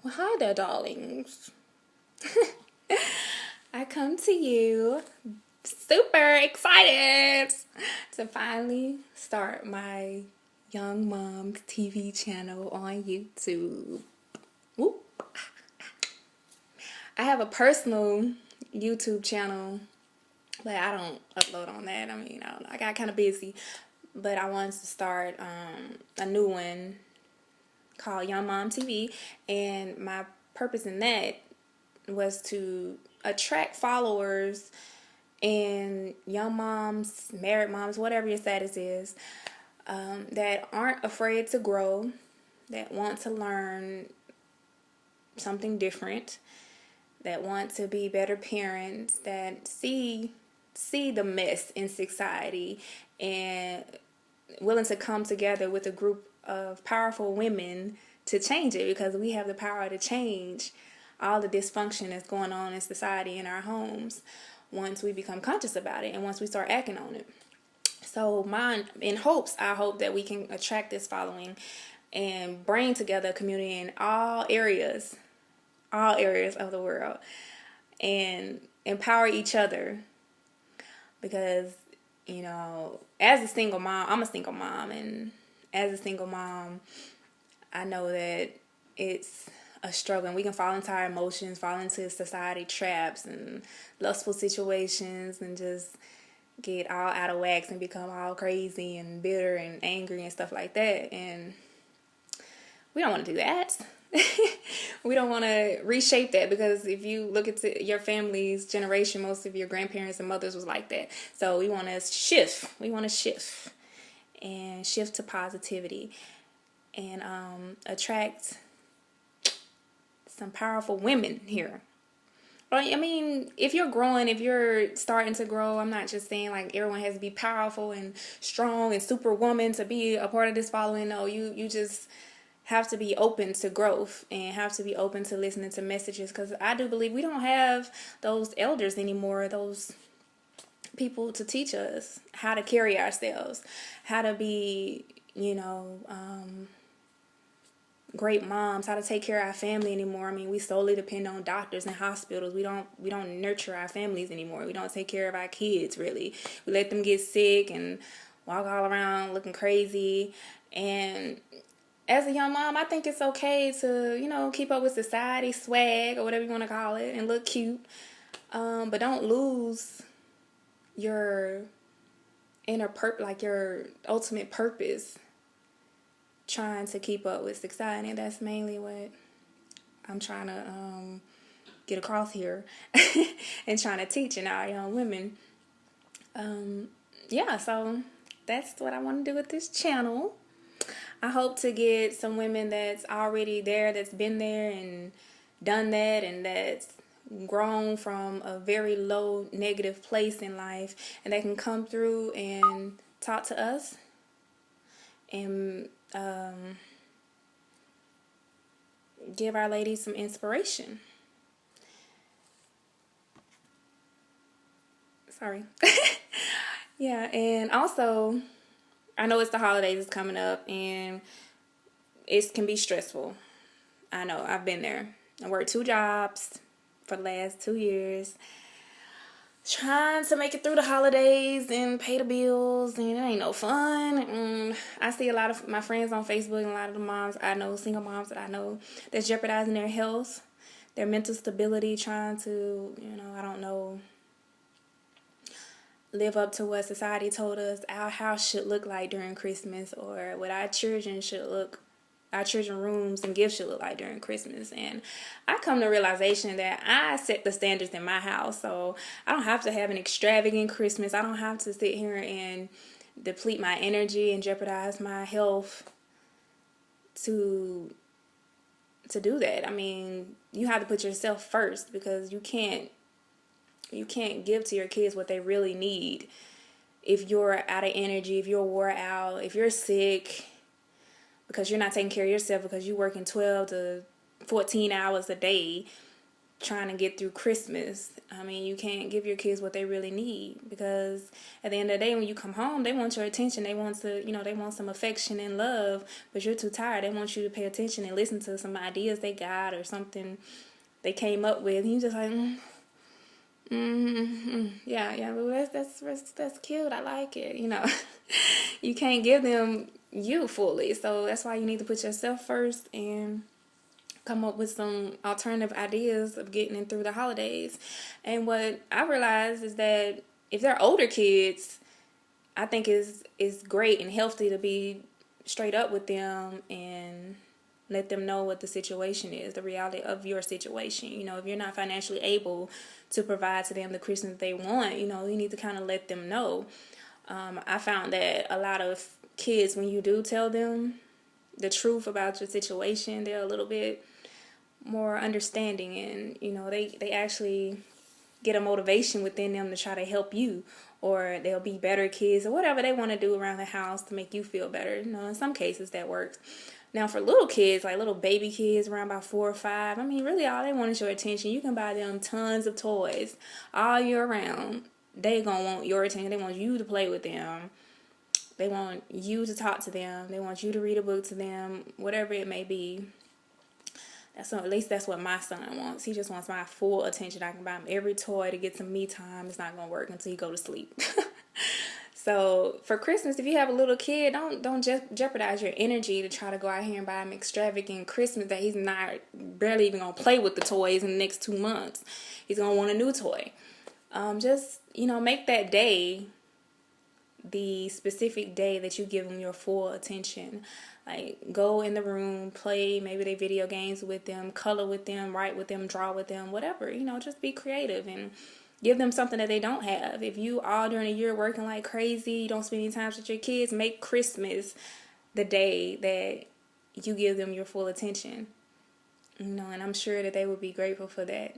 Well, hi there, darlings. I come to you super excited to finally start my Young Moms TV channel on YouTube. Whoop. I have a personal YouTube channel, but I don't upload on that. I mean, I don't know. I got kind of busy, but I wanted to start a new one called Young Mom TV, and my purpose in that was to attract followers and young moms, married moms, whatever your status is, that aren't afraid to grow, that want to learn something different, that want to be better parents, that see the mess in society and willing to come together with a group of powerful women to change it, because we have the power to change all the dysfunction that's going on in society, in our homes, once we become conscious about it and once we start acting on it. So I hope that we can attract this following and bring together a community in all areas of the world, and empower each other. Because, as a single mom, I'm a single mom, and as a single mom, I know that it's a struggle, and we can fall into our emotions, fall into society traps and lustful situations, and just get all out of whack and become all crazy and bitter and angry and stuff like that. And we don't want to do that. We don't want to reshape that, because if you look at your family's generation, most of your grandparents and mothers was like that. So we want to shift. And shift to positivity, and attract some powerful women here. I mean, if you're starting to grow, I'm not just saying like everyone has to be powerful and strong and superwoman to be a part of this following. No, you just have to be open to growth and have to be open to listening to messages, because I do believe we don't have those elders anymore, those people to teach us how to carry ourselves, how to be, great moms, how to take care of our family anymore. I mean, we solely depend on doctors and hospitals. We don't nurture our families anymore. We don't take care of our kids, really. We let them get sick and walk all around looking crazy. And as a young mom, I think it's okay to, keep up with society swag, or whatever you want to call it, and look cute. But don't lose your inner your ultimate purpose, trying to keep up with society. And that's mainly what I'm trying to get across here and trying to teach in our young women. So that's what I want to do with this channel. I hope to get some women that's already there, that's been there and done that, and that's grown from a very low negative place in life, and they can come through and talk to us and give our ladies some inspiration. Sorry. Yeah, and also, I know it's the holidays is coming up, and it can be stressful. I know, I've been there. I worked 2 jobs for the last 2 years, trying to make it through the holidays and pay the bills, and it ain't no fun. I see a lot of my friends on Facebook, and a lot of the moms I know, single moms that I know, that's jeopardizing their health, their mental stability, trying to, I don't know, live up to what society told us our house should look like during Christmas, or what our children rooms and gifts should look like during Christmas. And I come to the realization that I set the standards in my house, so I don't have to have an extravagant Christmas. I don't have to sit here and deplete my energy and jeopardize my health to do that. I mean, you have to put yourself first, because you can't give to your kids what they really need if you're out of energy, if you're wore out, if you're sick, because you're not taking care of yourself, because you're working 12 to 14 hours a day. trying to get through Christmas. I mean, you can't give your kids what they really need, because at the end of the day, when you come home, they want your attention. They want to, they want some affection and love, but you're too tired. They want you to pay attention and listen to some ideas they got or something they came up with. And you just like, yeah, well, that's cute. I like it. You can't give them you fully. So that's why you need to put yourself first and come up with some alternative ideas of getting in through the holidays. And what I realized is that if they're older kids, I think it's great and healthy to be straight up with them and let them know what the situation is, the reality of your situation. If you're not financially able to provide to them the Christmas they want, you need to kind of let them know. I found that a lot of kids, when you do tell them the truth about your situation, they're a little bit more understanding, and they actually get a motivation within them to try to help you, or they'll be better kids, or whatever they want to do around the house to make you feel better. In some cases that works. Now for little kids, like little baby kids around about 4 or 5, I mean, really all they want is your attention. You can buy them tons of toys all year round. They gonna want your attention. They want you to play with them. They want you to talk to them. They want you to read a book to them, whatever it may be. At least that's what my son wants. He just wants my full attention. I can buy him every toy to get some me time. It's not gonna work until you go to sleep. So for Christmas, if you have a little kid, don't jeopardize your energy to try to go out here and buy him extravagant Christmas that he's not barely even gonna play with the toys in the next 2 months. He's gonna want a new toy. Just make that day the specific day that you give them your full attention. Like, go in the room, play maybe they video games with them, color with them, write with them, draw with them, whatever. Just be creative and give them something that they don't have. If you all during the year working like crazy, you don't spend any time with your kids, make Christmas the day that you give them your full attention. And I'm sure that they would be grateful for that.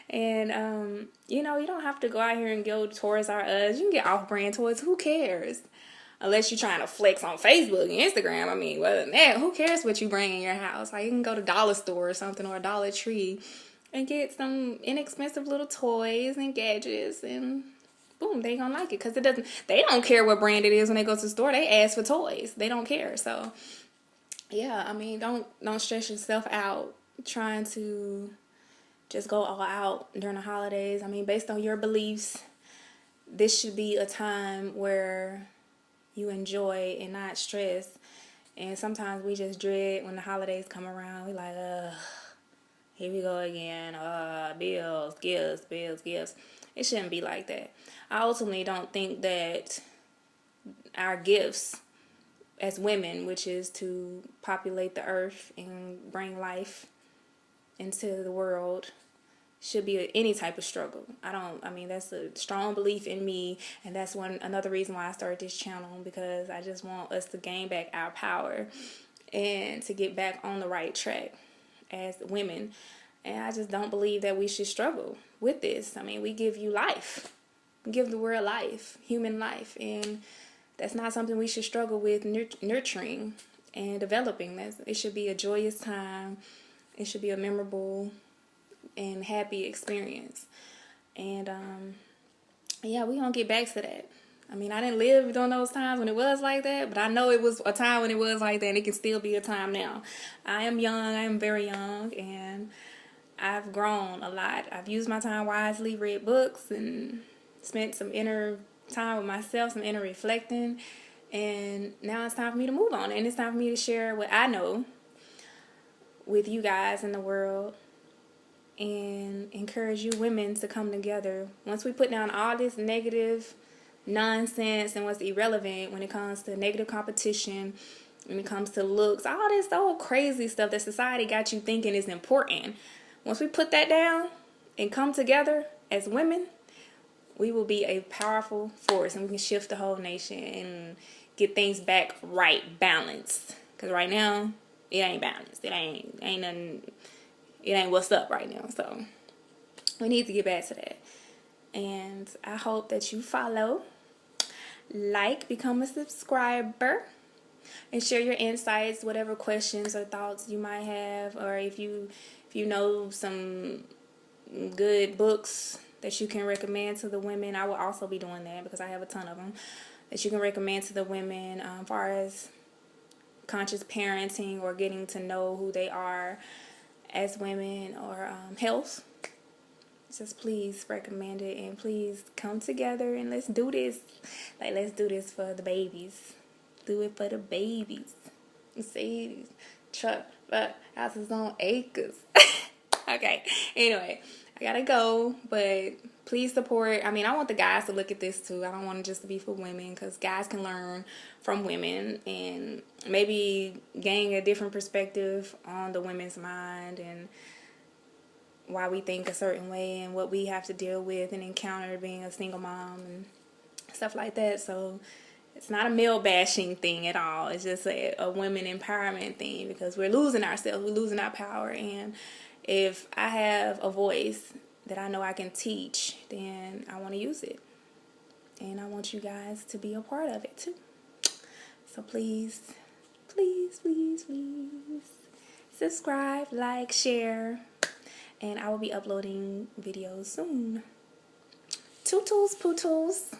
And, you don't have to go out here and go Toys R Us. You can get off-brand toys. Who cares? Unless you're trying to flex on Facebook and Instagram. I mean, other than that, who cares what you bring in your house? Like, you can go to Dollar Store or something, or a Dollar Tree, and get some inexpensive little toys and gadgets, and boom, they gonna like it. Because they don't care what brand it is when they go to the store. They ask for toys. They don't care. So, yeah, I mean, don't stress yourself out trying to just go all out during the holidays. I mean, based on your beliefs, this should be a time where you enjoy and not stress. And sometimes we just dread when the holidays come around. We like, here we go again. Bills, gifts. It shouldn't be like that. I ultimately don't think that our gifts as women, which is to populate the earth and bring life into the world, should be any type of struggle. I mean, that's a strong belief in me, and that's another reason why I started this channel, because I just want us to gain back our power and to get back on the right track as women. And I just don't believe that we should struggle with this. I mean, we give you life. We give the world life, human life, and that's not something we should struggle with nurturing and developing. It should be a joyous time. It should be a memorable and happy experience. And yeah, we're going to get back to that. I mean, I didn't live during those times when it was like that, but I know it was a time when it was like that, and it can still be a time now. I am young. I am very young, and I've grown a lot. I've used my time wisely, read books, and spent some inner time with myself, some inner reflecting. And now it's time for me to move on, and it's time for me to share what I know with you guys in the world, and encourage you women to come together. Once we put down all this negative nonsense and what's irrelevant when it comes to negative competition, when it comes to looks, all this old crazy stuff that society got you thinking is important. Once we put that down and come together as women, we will be a powerful force, and we can shift the whole nation and get things back right, balanced. Because right now, it ain't balanced. It ain't nothing. It ain't what's up right now. So we need to get back to that. And I hope that you follow, like, become a subscriber, and share your insights, whatever questions or thoughts you might have, or if you know some good books that you can recommend to the women. I will also be doing that because I have a ton of them that you can recommend to the women as far as conscious parenting or getting to know who they are as women, or health. Just please recommend it, and please come together and let's do this. Like, let's do this for the babies. Do it for the babies. Mercedes, truck, houses on acres. Okay, anyway, I gotta go, but please support. I mean, I want the guys to look at this too. I don't want it just to be for women, because guys can learn from women and maybe gain a different perspective on the women's mind and why we think a certain way and what we have to deal with and encounter being a single mom and stuff like that. So it's not a male bashing thing at all. It's just a women empowerment thing, because we're losing ourselves. We're losing our power. And if I have a voice that I know I can teach, then I want to use it. And I want you guys to be a part of it too. So please, please, please, please subscribe, like, share. And I will be uploading videos soon. Tootles, pootles.